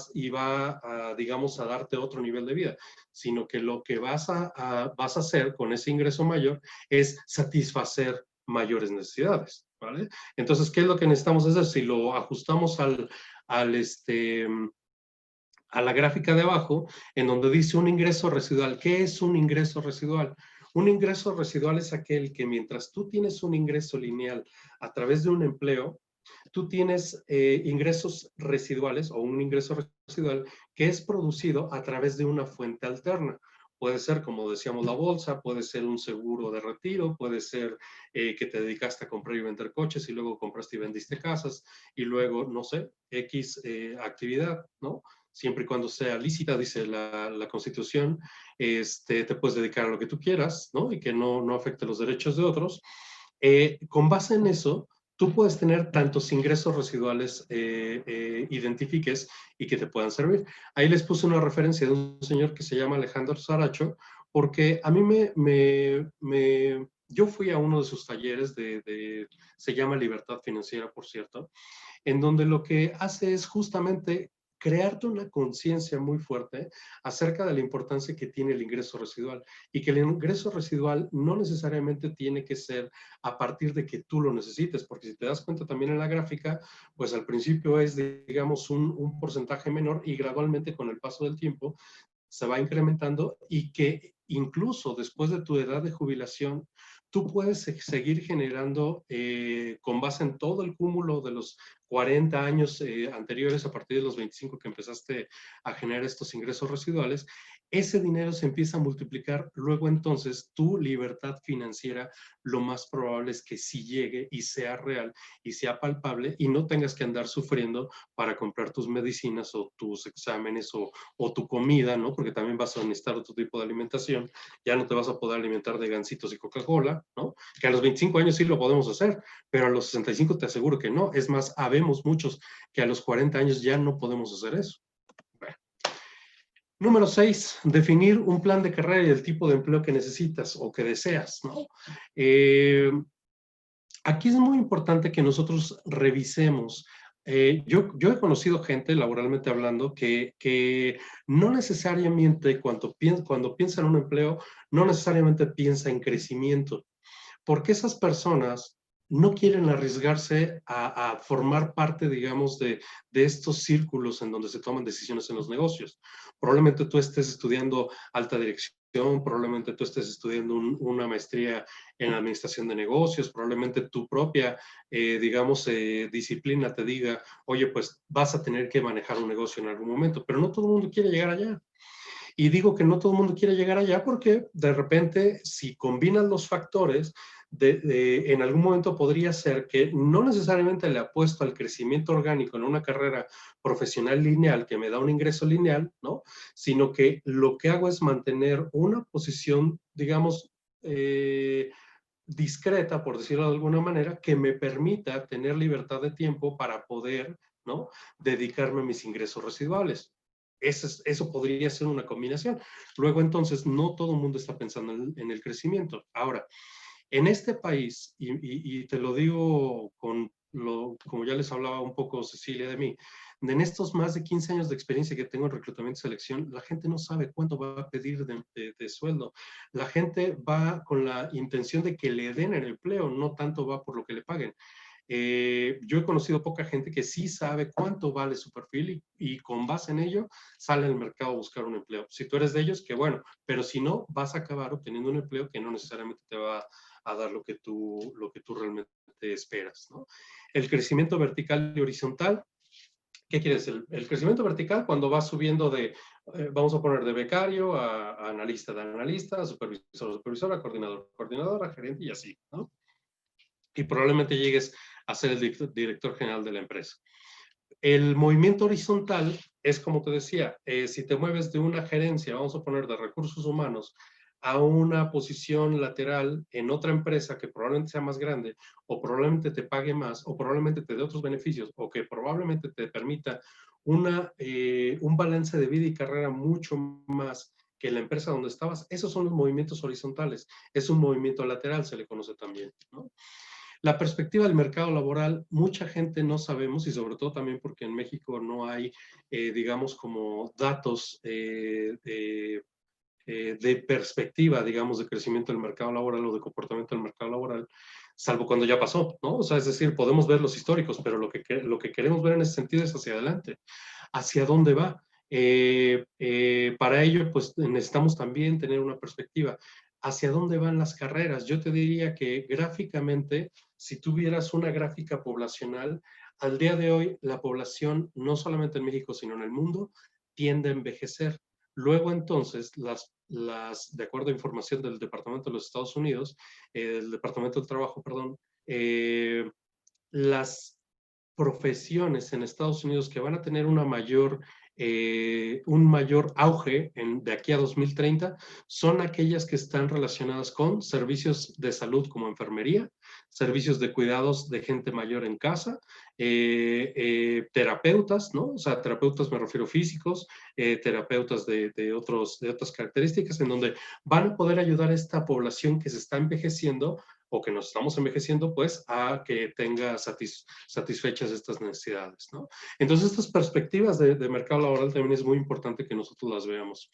a, digamos, a darte otro nivel de vida, sino que lo que vas a hacer con ese ingreso mayor es satisfacer mayores necesidades, ¿vale? Entonces, ¿qué es lo que necesitamos hacer? Si lo ajustamos a la gráfica de abajo, en donde dice un ingreso residual. ¿Qué es un ingreso residual? Un ingreso residual es aquel que mientras tú tienes un ingreso lineal a través de un empleo, tú tienes ingresos residuales o un ingreso residual que es producido a través de una fuente alterna. Puede ser, como decíamos, la bolsa, puede ser un seguro de retiro, puede ser que te dedicaste a comprar y vender coches y luego compraste y vendiste casas y luego, no sé, X actividad, ¿no? Siempre y cuando sea lícita, dice la Constitución, te puedes dedicar a lo que tú quieras, ¿no? Y que no afecte los derechos de otros. Con base en eso, tú puedes tener tantos ingresos residuales identifiques y que te puedan servir. Ahí les puse una referencia de un señor que se llama Alejandro Saracho, porque a mí yo fui a uno de sus talleres se llama Libertad Financiera, por cierto, en donde lo que hace es justamente crearte una conciencia muy fuerte acerca de la importancia que tiene el ingreso residual y que el ingreso residual no necesariamente tiene que ser a partir de que tú lo necesites, porque si te das cuenta también en la gráfica, pues al principio es, digamos, un porcentaje menor y gradualmente con el paso del tiempo se va incrementando y que incluso después de tu edad de jubilación, tú puedes seguir generando con base en todo el cúmulo de los 40 años anteriores, a partir de los 25 que empezaste a generar estos ingresos residuales, ese dinero se empieza a multiplicar. Luego entonces tu libertad financiera lo más probable es que sí llegue y sea real y sea palpable y no tengas que andar sufriendo para comprar tus medicinas o tus exámenes o tu comida, ¿no? Porque también vas a necesitar otro tipo de alimentación. Ya no te vas a poder alimentar de Gancitos y Coca-Cola, ¿no? Que a los 25 años sí lo podemos hacer, pero a los 65 te aseguro que no. Es más, habemos muchos que a los 40 años ya no podemos hacer eso. Bueno. Número 6, definir un plan de carrera y el tipo de empleo que necesitas o que deseas, ¿no? Aquí es muy importante que nosotros revisemos. Yo he conocido gente, laboralmente hablando, que no necesariamente cuando piensa en un empleo, no necesariamente piensa en crecimiento, porque esas personas no quieren arriesgarse a formar parte, digamos, de estos círculos en donde se toman decisiones en los negocios. Probablemente tú estés estudiando alta dirección, probablemente tú estés estudiando una maestría en administración de negocios, probablemente tu propia, digamos, disciplina te diga, oye, pues vas a tener que manejar un negocio en algún momento, pero no todo el mundo quiere llegar allá. Y digo que no todo el mundo quiere llegar allá porque de repente, si combinan los factores, En algún momento podría ser que no necesariamente le apuesto al crecimiento orgánico en una carrera profesional lineal que me da un ingreso lineal, ¿no? Sino que lo que hago es mantener una posición, digamos, discreta, por decirlo de alguna manera, que me permita tener libertad de tiempo para poder, ¿no?, dedicarme a mis ingresos residuales. Eso podría ser una combinación. Luego, entonces, no todo el mundo está pensando en el crecimiento. Ahora, en este país, y te lo digo como ya les hablaba un poco Cecilia de mí, en estos más de 15 años de experiencia que tengo en reclutamiento y selección, la gente no sabe cuánto va a pedir de sueldo. La gente va con la intención de que le den el empleo, no tanto va por lo que le paguen. Yo he conocido poca gente que sí sabe cuánto vale su perfil y con base en ello sale al mercado a buscar un empleo. Si tú eres de ellos, qué bueno, pero si no, vas a acabar obteniendo un empleo que no necesariamente te va a dar lo que tú realmente esperas, ¿no? El crecimiento vertical y horizontal, ¿qué quiere decir? El crecimiento vertical cuando vas subiendo vamos a poner de becario a analista, de analista, a supervisor, supervisora, coordinador, coordinadora, gerente y así, ¿no? Y probablemente llegues a ser el director general de la empresa. El movimiento horizontal es, como te decía, si te mueves de una gerencia, vamos a poner de recursos humanos, a una posición lateral en otra empresa que probablemente sea más grande, o probablemente te pague más, o probablemente te dé otros beneficios, o que probablemente te permita un balance de vida y carrera mucho más que la empresa donde estabas, esos son los movimientos horizontales. Es un movimiento lateral, se le conoce también, ¿no? La perspectiva del mercado laboral, mucha gente no sabemos, y sobre todo también porque en México no hay, digamos, como datos de perspectiva, digamos, de crecimiento del mercado laboral o de comportamiento del mercado laboral, salvo cuando ya pasó, ¿no? O sea, es decir, podemos ver los históricos, pero lo que queremos ver en ese sentido es hacia adelante. ¿Hacia dónde va? Para ello, pues necesitamos también tener una perspectiva. ¿Hacia dónde van las carreras? Yo te diría que gráficamente, si tuvieras una gráfica poblacional, al día de hoy la población, no solamente en México, sino en el mundo, tiende a envejecer. Luego entonces, de acuerdo a información del Departamento de los Estados Unidos, el Departamento del Trabajo, perdón, las profesiones en Estados Unidos que van a tener un mayor auge de aquí a 2030 son aquellas que están relacionadas con servicios de salud como enfermería, servicios de cuidados de gente mayor en casa, terapeutas, ¿no? O sea, terapeutas me refiero físicos, terapeutas de otras características en donde van a poder ayudar a esta población que se está envejeciendo o que nos estamos envejeciendo, pues, a que tenga satisfechas estas necesidades, ¿no? Entonces, estas perspectivas de mercado laboral también es muy importante que nosotros las veamos.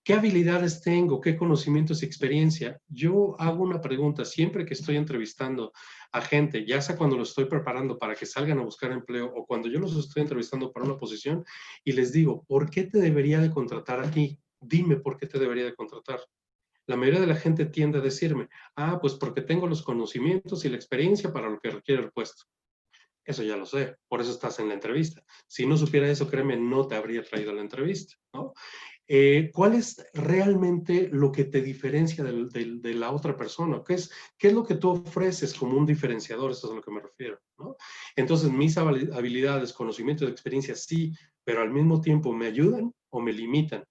¿Qué habilidades tengo? ¿Qué conocimientos y experiencia? Yo hago una pregunta siempre que estoy entrevistando a gente, ya sea cuando los estoy preparando para que salgan a buscar empleo o cuando yo los estoy entrevistando para una posición y les digo, ¿por qué te debería de contratar a ti? Dime por qué te debería de contratar. La mayoría de la gente tiende a decirme, pues porque tengo los conocimientos y la experiencia para lo que requiere el puesto. Eso ya lo sé, por eso estás en la entrevista. Si no supiera eso, créeme, no te habría traído a la entrevista, ¿no? ¿Cuál es realmente lo que te diferencia de la otra persona? ¿Qué es lo que tú ofreces como un diferenciador? Eso es a lo que me refiero, ¿no? Entonces, mis habilidades, conocimientos, experiencia, sí, pero al mismo tiempo me ayudan o me limitan.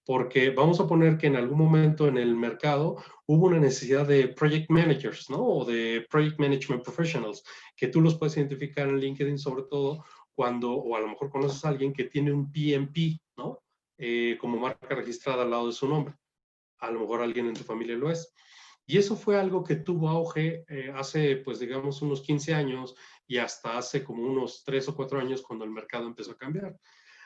Porque vamos a poner que en algún momento en el mercado hubo una necesidad de project managers, ¿no? O de project management professionals, que tú los puedes identificar en LinkedIn sobre todo o a lo mejor conoces a alguien que tiene un PMP, ¿no? Como marca registrada al lado de su nombre. A lo mejor alguien en tu familia lo es. Y eso fue algo que tuvo auge hace, pues digamos, unos 15 años y hasta hace como unos 3 o 4 años cuando el mercado empezó a cambiar.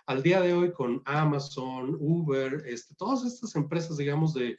Al día de hoy con Amazon, Uber, todas estas empresas, digamos, de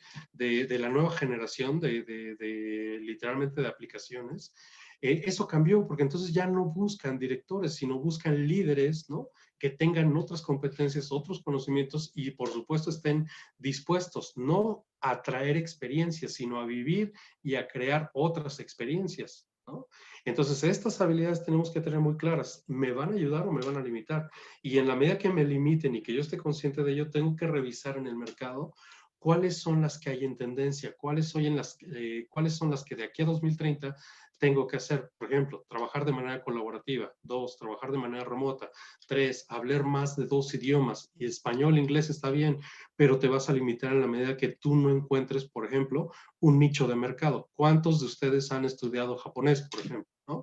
la nueva generación literalmente de aplicaciones, eso cambió porque entonces ya no buscan directores, sino buscan líderes, ¿no? Que tengan otras competencias, otros conocimientos y por supuesto estén dispuestos no a traer experiencias, sino a vivir y a crear otras experiencias, ¿no? Entonces, estas habilidades tenemos que tener muy claras. ¿Me van a ayudar o me van a limitar? Y en la medida que me limiten y que yo esté consciente de ello, tengo que revisar en el mercado cuáles son las que hay en tendencia, cuáles son las que de aquí a 2030 tengo que hacer. Por ejemplo, trabajar de manera colaborativa. 2, trabajar de manera remota. 3, hablar más de 2 idiomas. Y español, inglés está bien, pero te vas a limitar en la medida que tú no encuentres, por ejemplo, un nicho de mercado. ¿Cuántos de ustedes han estudiado japonés, por ejemplo? ¿No?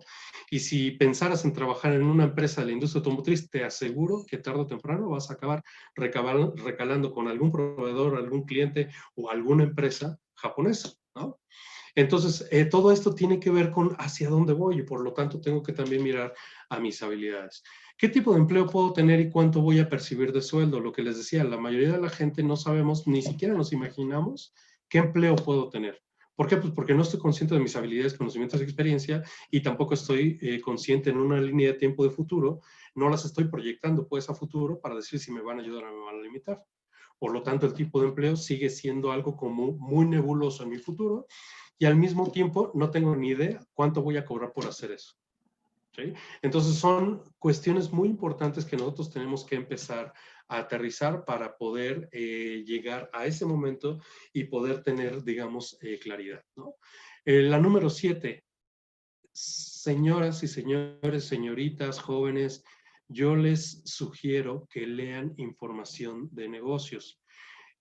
Y si pensaras en trabajar en una empresa de la industria automotriz, te aseguro que tarde o temprano vas a acabar recalando con algún proveedor, algún cliente o alguna empresa japonesa, ¿no? Entonces, todo esto tiene que ver con hacia dónde voy y por lo tanto tengo que también mirar a mis habilidades. ¿Qué tipo de empleo puedo tener y cuánto voy a percibir de sueldo? Lo que les decía, la mayoría de la gente no sabemos, ni siquiera nos imaginamos qué empleo puedo tener. ¿Por qué? Pues porque no estoy consciente de mis habilidades, conocimientos y experiencia y tampoco estoy consciente en una línea de tiempo de futuro. No las estoy proyectando pues a futuro para decir si me van a ayudar o me van a limitar. Por lo tanto, el tipo de empleo sigue siendo algo como muy nebuloso en mi futuro y al mismo tiempo no tengo ni idea cuánto voy a cobrar por hacer eso. ¿Sí? Entonces son cuestiones muy importantes que nosotros tenemos que empezar a aterrizar para poder llegar a ese momento y poder tener, digamos, claridad, ¿no? La número 7, señoras y señores, señoritas, jóvenes, yo les sugiero que lean información de negocios.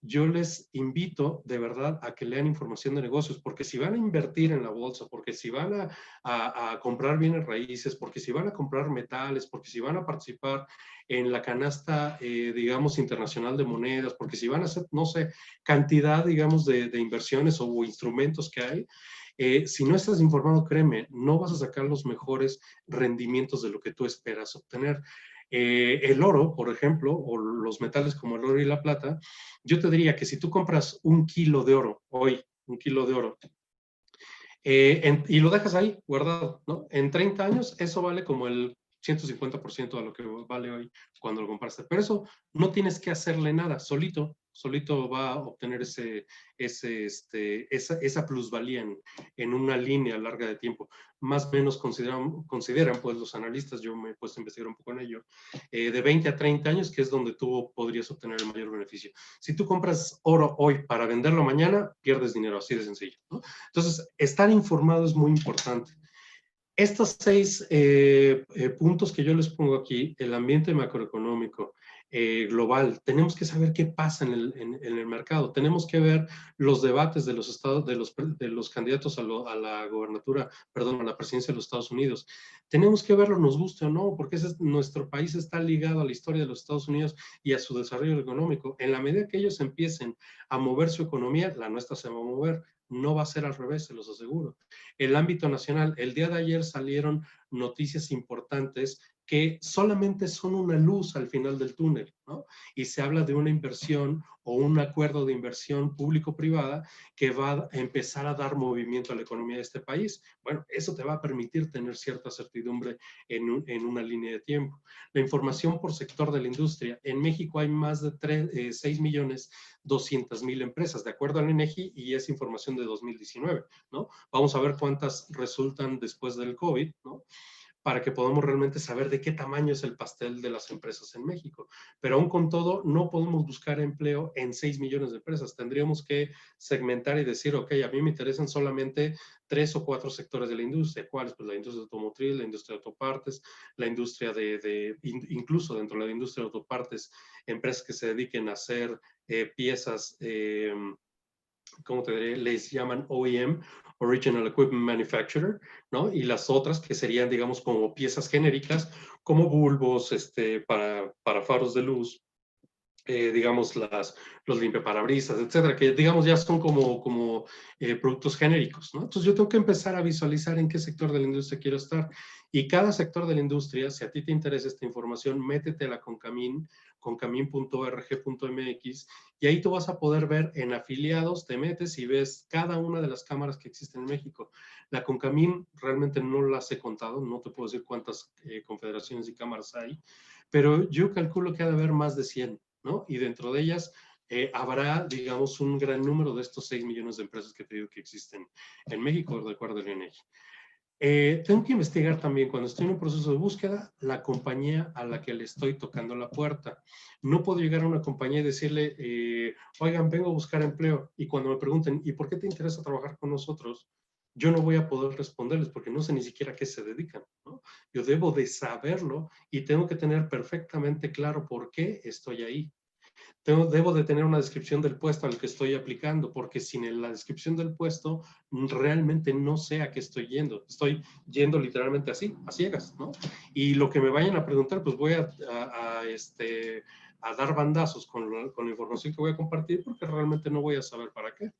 Yo les invito de verdad a que lean información de negocios, porque si van a invertir en la bolsa, porque si van a comprar bienes raíces, porque si van a comprar metales, porque si van a participar en la canasta, digamos, internacional de monedas, porque si van a hacer, no sé, cantidad, digamos, de inversiones o instrumentos que hay, si no estás informado, créeme, no vas a sacar los mejores rendimientos de lo que tú esperas obtener. El oro, por ejemplo, o los metales como el oro y la plata, yo te diría que si tú compras 1 kilo de oro hoy, 1 kilo de oro, y lo dejas ahí guardado, ¿no? En 30 años eso vale como el 150% de lo que vale hoy cuando lo compraste. Pero eso no tienes que hacerle nada, solito va a obtener esa plusvalía en una línea larga de tiempo. Más o menos consideran pues los analistas, yo me he puesto a investigar un poco en ello, de 20 a 30 años, que es donde tú podrías obtener el mayor beneficio. Si tú compras oro hoy para venderlo mañana, pierdes dinero, así de sencillo, ¿no? Entonces, estar informado es muy importante. Estos 6 puntos que yo les pongo aquí, el ambiente macroeconómico global, tenemos que saber qué pasa en el mercado, tenemos que ver los debates de los estados, de los candidatos a la gobernatura, perdón, a la presidencia de los Estados Unidos. Tenemos que verlo, nos guste o no, porque nuestro país está ligado a la historia de los Estados Unidos y a su desarrollo económico. En la medida que ellos empiecen a mover su economía, la nuestra se va a mover. No va a ser al revés, se los aseguro. El ámbito nacional, el día de ayer salieron noticias importantes que solamente son una luz al final del túnel, ¿no? Y se habla de una inversión o un acuerdo de inversión público-privada que va a empezar a dar movimiento a la economía de este país. Bueno, eso te va a permitir tener cierta certidumbre en una línea de tiempo. La información por sector de la industria. En México hay más de 6.200.000 empresas, de acuerdo al INEGI, y es información de 2019, ¿no? Vamos a ver cuántas resultan después del COVID, ¿no? Para que podamos realmente saber de qué tamaño es el pastel de las empresas en México. Pero aún con todo, no podemos buscar empleo en 6 millones de empresas. Tendríamos que segmentar y decir, ok, a mí me interesan solamente 3 o 4 sectores de la industria. ¿Cuáles? Pues la industria automotriz, la industria de autopartes, la industria incluso dentro de la industria de autopartes, empresas que se dediquen a hacer piezas, ¿cómo te diré? Les llaman OEM, Original Equipment Manufacturer, ¿no? Y las otras que serían, digamos, como piezas genéricas, como bulbos, para faros de luz, digamos, los limpiaparabrisas, etcétera, que digamos ya son como productos genéricos, ¿no? Entonces yo tengo que empezar a visualizar en qué sector de la industria quiero estar. Y cada sector de la industria, si a ti te interesa esta información, métete a la Concamin, concamin.org.mx, y ahí tú vas a poder ver en afiliados, te metes y ves cada una de las cámaras que existen en México. La Concamin realmente no las he contado, no te puedo decir cuántas confederaciones y cámaras hay, pero yo calculo que ha de haber más de 100, ¿no? Y dentro de ellas habrá, digamos, un gran número de estos 6 millones de empresas que te digo que existen en México, de acuerdo al INEGI. Tengo que investigar también, cuando estoy en un proceso de búsqueda, la compañía a la que le estoy tocando la puerta. No puedo llegar a una compañía y decirle, oigan, vengo a buscar empleo. Y cuando me pregunten, ¿y por qué te interesa trabajar con nosotros? Yo no voy a poder responderles porque no sé ni siquiera a qué se dedican, ¿no? Yo debo de saberlo y tengo que tener perfectamente claro por qué estoy ahí. Debo de tener una descripción del puesto al que estoy aplicando, porque sin la descripción del puesto realmente no sé a qué estoy yendo. Estoy yendo literalmente así, a ciegas, ¿no? Y lo que me vayan a preguntar, pues voy a dar bandazos con la información que voy a compartir, porque realmente no voy a saber para qué.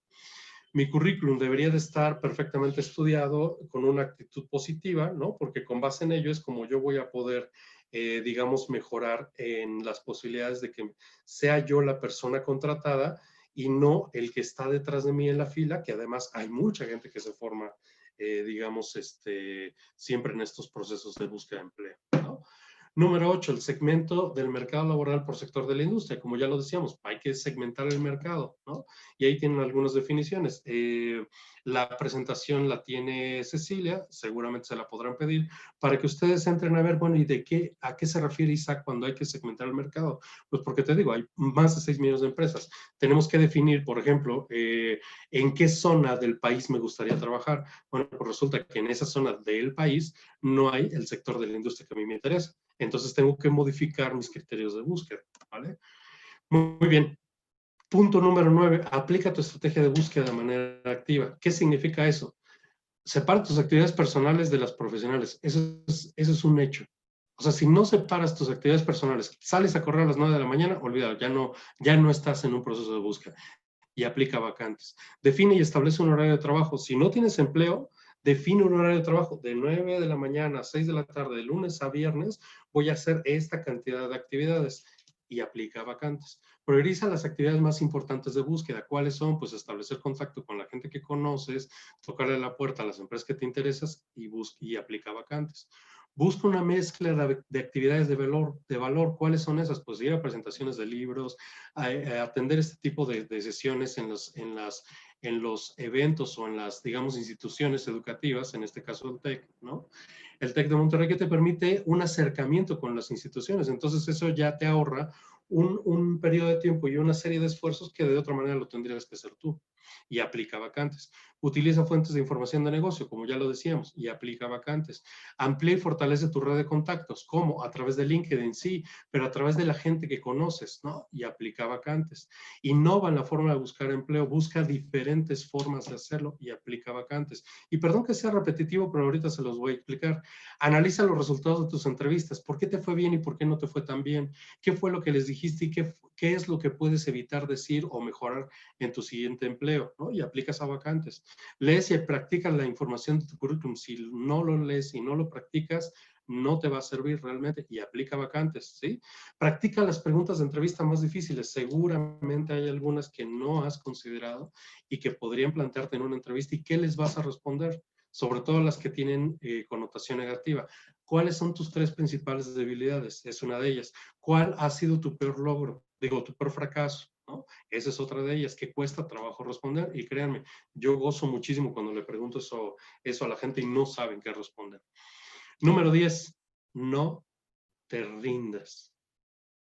Mi currículum debería de estar perfectamente estudiado con una actitud positiva, ¿no? Porque con base en ello es como yo voy a poder, digamos, mejorar en las posibilidades de que sea yo la persona contratada y no el que está detrás de mí en la fila, que además hay mucha gente que se forma, digamos, siempre en estos procesos de búsqueda de empleo, ¿no? Número 8, el segmento del mercado laboral por sector de la industria. Como ya lo decíamos, hay que segmentar el mercado, ¿no? Y ahí tienen algunas definiciones. La presentación la tiene Cecilia, seguramente se la podrán pedir, para que ustedes entren a ver, bueno, ¿y a qué se refiere Isaac cuando hay que segmentar el mercado? Pues porque te digo, hay más de 6 millones de empresas. Tenemos que definir, por ejemplo, en qué zona del país me gustaría trabajar. Bueno, pues resulta que en esa zona del país no hay el sector de la industria que a mí me interesa. Entonces tengo que modificar mis criterios de búsqueda, ¿vale? Muy bien. Punto número 9, aplica tu estrategia de búsqueda de manera activa. ¿Qué significa eso? Separa tus actividades personales de las profesionales. Eso es un hecho. O sea, si no separas tus actividades personales, sales a correr a las 9 de la mañana, olvídalo, ya no estás en un proceso de búsqueda y aplica vacantes. Define y establece un horario de trabajo. Si no tienes empleo, define un horario de trabajo de 9 de la mañana a 6 de la tarde, de lunes a viernes, voy a hacer esta cantidad de actividades y aplica vacantes. Prioriza las actividades más importantes de búsqueda. ¿Cuáles son? Pues establecer contacto con la gente que conoces, tocarle la puerta a las empresas que te interesas y aplica vacantes. Busca una mezcla de actividades de valor. ¿Cuáles son esas? Pues ir a presentaciones de libros, a atender este tipo de sesiones en los eventos o en las, digamos, instituciones educativas, en este caso el TEC, ¿no? El TEC de Monterrey que te permite un acercamiento con las instituciones. Entonces eso ya te ahorra un periodo de tiempo y una serie de esfuerzos que de otra manera lo tendrías que hacer tú. Y aplica vacantes. Utiliza fuentes de información de negocio, como ya lo decíamos, y aplica vacantes. Amplía y fortalece tu red de contactos. ¿Cómo? A través de LinkedIn, sí, pero a través de la gente que conoces, ¿no? Y aplica vacantes. Innova en la forma de buscar empleo, busca diferentes formas de hacerlo y aplica vacantes. Y perdón que sea repetitivo, pero ahorita se los voy a explicar. Analiza los resultados de tus entrevistas. ¿Por qué te fue bien y por qué no te fue tan bien? ¿Qué fue lo que les dijiste y qué es lo que puedes evitar decir o mejorar en tu siguiente empleo, ¿no? Y aplicas a vacantes. Lees y practicas la información de tu currículum. Si no lo lees y no lo practicas, no te va a servir realmente y aplica vacantes, ¿sí? Practica las preguntas de entrevista más difíciles. Seguramente hay algunas que no has considerado y que podrían plantearte en una entrevista y qué les vas a responder, sobre todo las que tienen connotación negativa. ¿Cuáles son tus 3 principales debilidades? Es una de ellas. ¿Cuál ha sido tu peor logro? Digo, tu peor fracaso, ¿no? Esa es otra de ellas, que cuesta trabajo responder. Y créanme, yo gozo muchísimo cuando le pregunto eso a la gente y no saben qué responder. Número 10, no te rindas.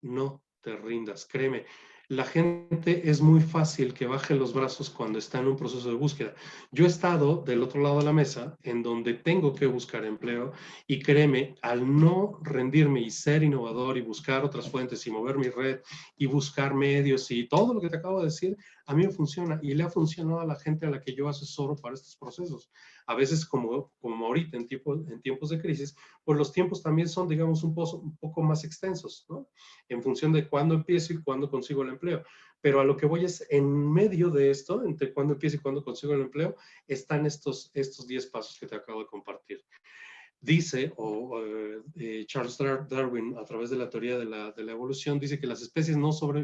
No te rindas, créeme. La gente es muy fácil que baje los brazos cuando está en un proceso de búsqueda. Yo he estado del otro lado de la mesa en donde tengo que buscar empleo y créeme, al no rendirme y ser innovador y buscar otras fuentes y mover mi red y buscar medios y todo lo que te acabo de decir, a mí me funciona y le ha funcionado a la gente a la que yo asesoro para estos procesos. A veces como ahorita en tiempos de crisis, pues los tiempos también son, digamos, un poco más extensos, ¿no? En función de cuándo empiezo y cuándo consigo el empleo. Pero a lo que voy es, en medio de esto, entre cuándo empiezo y cuándo consigo el empleo, están estos 10 pasos que te acabo de compartir. Dice, Charles Darwin, a través de la teoría de la evolución, dice que las especies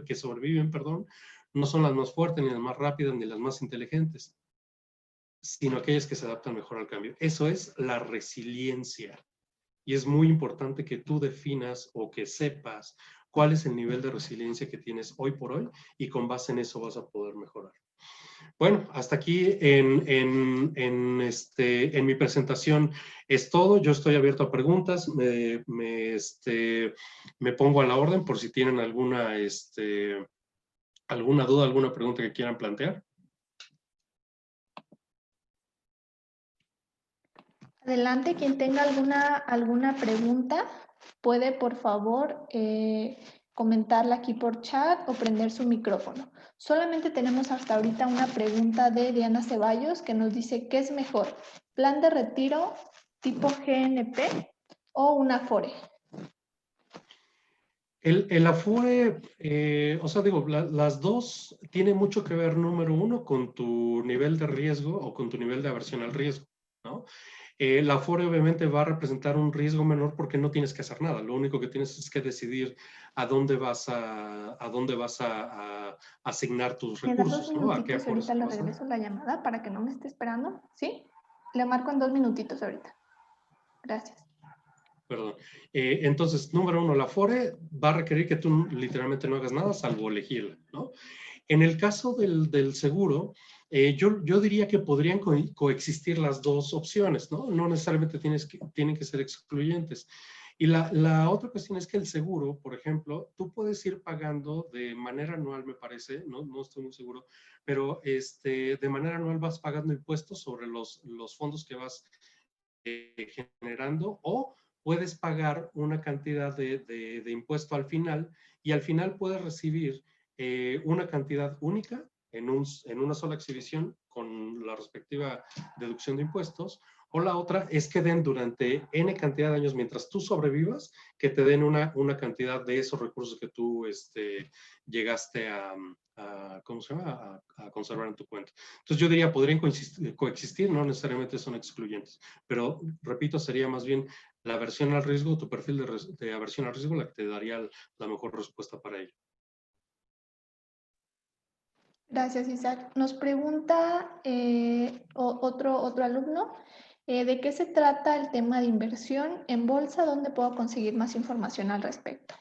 que sobreviven, no son las más fuertes, ni las más rápidas, ni las más inteligentes, sino aquellas que se adaptan mejor al cambio. Eso es la resiliencia. Y es muy importante que tú definas o que sepas cuál es el nivel de resiliencia que tienes hoy por hoy y con base en eso vas a poder mejorar. Bueno, hasta aquí en mi presentación es todo. Yo estoy abierto a preguntas. Me pongo a la orden por si tienen alguna duda, alguna pregunta que quieran plantear. Adelante, quien tenga alguna pregunta, puede por favor comentarla aquí por chat o prender su micrófono. Solamente tenemos hasta ahorita una pregunta de Diana Ceballos que nos dice, ¿qué es mejor? ¿Plan de retiro tipo GNP o un Afore? El Afore, o sea, digo, las dos tienen mucho que ver, número uno, con tu nivel de riesgo o con tu nivel de aversión al riesgo, ¿no? La Afore obviamente va a representar un riesgo menor porque no tienes que hacer nada. Lo único que tienes es que decidir a dónde vas a asignar tus ¿Me das 2 recursos, ¿no? A qué minutitos? Afores Ahorita le vas a dar. regreso la llamada para que no me esté esperando. ¿Sí? Le marco en 2 minutitos ahorita. Gracias. Perdón. Entonces, número uno, la Afore va a requerir que tú literalmente no hagas nada salvo elegirla, ¿no? En el caso del seguro, yo diría que podrían coexistir las dos opciones, ¿no? No necesariamente tienen que ser excluyentes. Y la otra cuestión es que el seguro, por ejemplo, tú puedes ir pagando de manera anual, me parece, no estoy muy seguro, pero de manera anual vas pagando impuestos sobre los fondos que vas generando, o puedes pagar una cantidad de impuesto al final, y al final puedes recibir una cantidad única en una sola exhibición con la respectiva deducción de impuestos, o la otra es que den durante N cantidad de años, mientras tú sobrevivas, que te den una cantidad de esos recursos que tú llegaste ¿cómo se llama? A conservar en tu cuenta. Entonces yo diría, podrían coexistir, no necesariamente son excluyentes, pero repito, sería más bien la aversión al riesgo, tu perfil de aversión al riesgo, la que te daría la mejor respuesta para ello. Gracias, Isaac. Nos pregunta otro alumno, ¿de qué se trata el tema de inversión en bolsa? ¿Dónde puedo conseguir más información al respecto?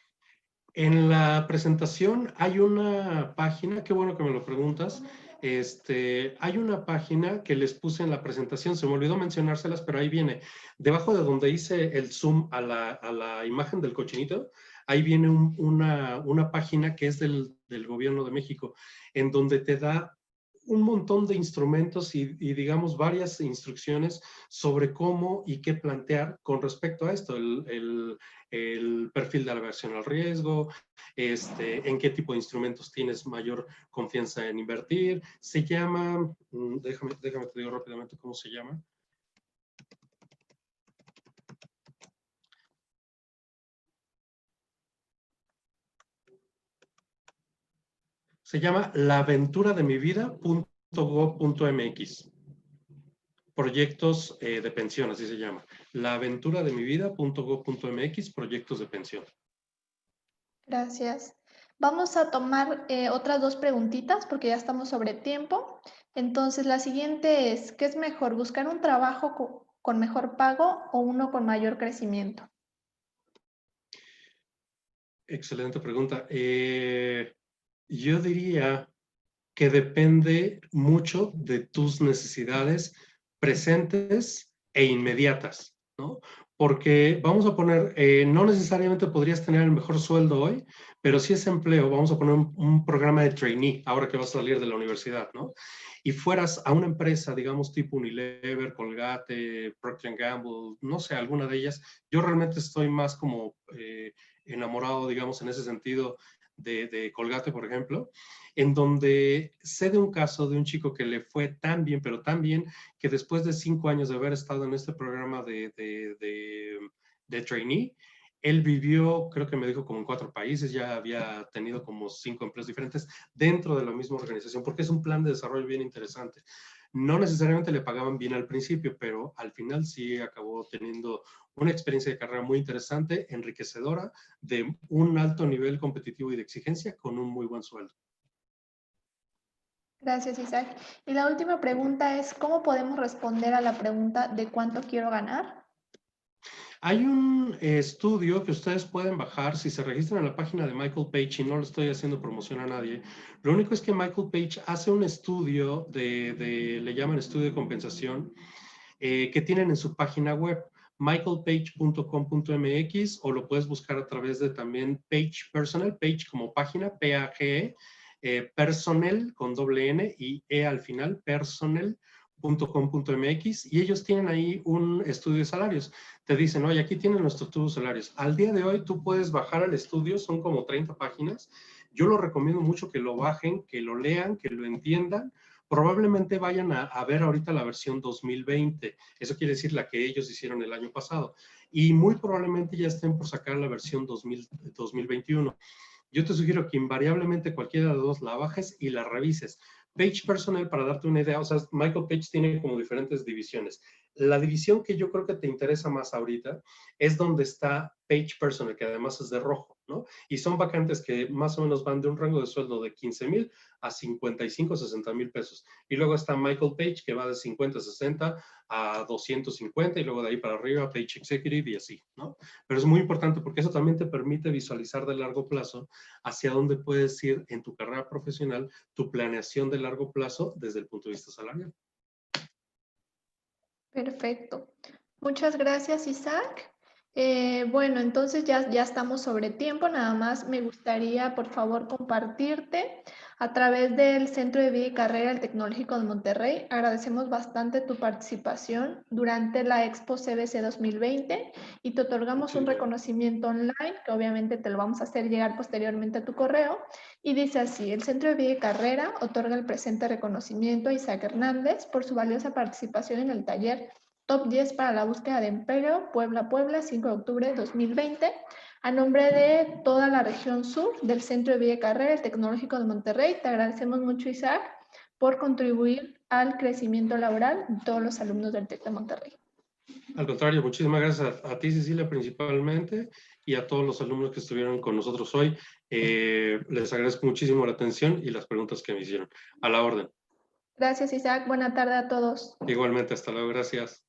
En la presentación hay una página, qué bueno que me lo preguntas, hay una página que les puse en la presentación, se me olvidó mencionárselas, pero ahí viene, debajo de donde hice el zoom a la imagen del cochinito, ahí viene una página que es del Gobierno de México, en donde te da un montón de instrumentos y digamos varias instrucciones sobre cómo y qué plantear con respecto a esto, el perfil de aversión al riesgo, en qué tipo de instrumentos tienes mayor confianza en invertir. Se llama, déjame te digo rápidamente cómo se llama. Se llama laventurademivida.gov.mx. Proyectos de pensión, así se llama. Laventurademivida.gov.mx, proyectos de pensión. Gracias. Vamos a tomar otras 2 preguntitas porque ya estamos sobre tiempo. Entonces, la siguiente es, ¿qué es mejor, buscar un trabajo con mejor pago o uno con mayor crecimiento? Excelente pregunta. Yo diría que depende mucho de tus necesidades presentes e inmediatas, ¿no? Porque vamos a poner, no necesariamente podrías tener el mejor sueldo hoy, pero si es empleo, vamos a poner un programa de trainee ahora que vas a salir de la universidad, ¿no? Y fueras a una empresa, digamos, tipo Unilever, Colgate, Procter & Gamble, no sé, alguna de ellas. Yo realmente estoy más como enamorado, digamos, en ese sentido de Colgate, por ejemplo, en donde sé de un caso de un chico que le fue tan bien, pero tan bien, que después de 5 años de haber estado en este programa de trainee, él vivió, creo que me dijo, como en 4 países, ya había tenido como 5 empleos diferentes dentro de la misma organización, porque es un plan de desarrollo bien interesante. No necesariamente le pagaban bien al principio, pero al final sí acabó teniendo una experiencia de carrera muy interesante, enriquecedora, de un alto nivel competitivo y de exigencia, con un muy buen sueldo. Gracias, Isaac. Y la última pregunta es, ¿cómo podemos responder a la pregunta de cuánto quiero ganar? Hay un estudio que ustedes pueden bajar si se registran en la página de Michael Page, y no le estoy haciendo promoción a nadie. Lo único es que Michael Page hace un estudio le llaman estudio de compensación, que tienen en su página web, michaelpage.com.mx, o lo puedes buscar a través de también Page Personal, Page como página, P-A-G-E, Personal con doble N y E al final, personal.com.mx, y ellos tienen ahí un estudio de salarios. Te dicen, oye, aquí tienen nuestros estudios salarios. Al día de hoy tú puedes bajar al estudio, son como 30 páginas. Yo lo recomiendo mucho que lo bajen, que lo lean, que lo entiendan. Probablemente vayan a ver ahorita la versión 2020, eso quiere decir la que ellos hicieron el año pasado, y muy probablemente ya estén por sacar la versión 2021. Yo te sugiero que invariablemente cualquiera de dos la bajes y la revises. Page Personnel, para darte una idea, o sea, Michael Page tiene como diferentes divisiones. La división que yo creo que te interesa más ahorita es donde está Page Personnel, que además es de rojo, ¿no? Y son vacantes que más o menos van de un rango de sueldo de 15,000 a 55, 60,000 pesos. Y luego está Michael Page, que va de 50, 60 a 250, y luego de ahí para arriba Page Executive y así, ¿no? Pero es muy importante porque eso también te permite visualizar de largo plazo hacia dónde puedes ir en tu carrera profesional, tu planeación de largo plazo desde el punto de vista salarial. Perfecto. Muchas gracias, Isaac. Bueno, entonces ya estamos sobre tiempo. Nada más me gustaría, por favor, compartirte a través del Centro de Vida y Carrera del Tecnológico de Monterrey. Agradecemos bastante tu participación durante la Expo CBC 2020 y te otorgamos un reconocimiento online, que obviamente te lo vamos a hacer llegar posteriormente a tu correo. Y dice así: el Centro de Vida y Carrera otorga el presente reconocimiento a Isaac Hernández por su valiosa participación en el taller Top 10 para la búsqueda de empleo, Puebla, 5 de octubre de 2020, a nombre de toda la región sur del Centro de Vida y Carrera, el Tecnológico de Monterrey. Te agradecemos mucho, Isaac, por contribuir al crecimiento laboral de todos los alumnos del TEC de Monterrey. Al contrario, muchísimas gracias a ti, Cecilia, principalmente, y a todos los alumnos que estuvieron con nosotros hoy. Les agradezco muchísimo la atención y las preguntas que me hicieron. A la orden. Gracias, Isaac. Buena tarde a todos. Igualmente, hasta luego. Gracias.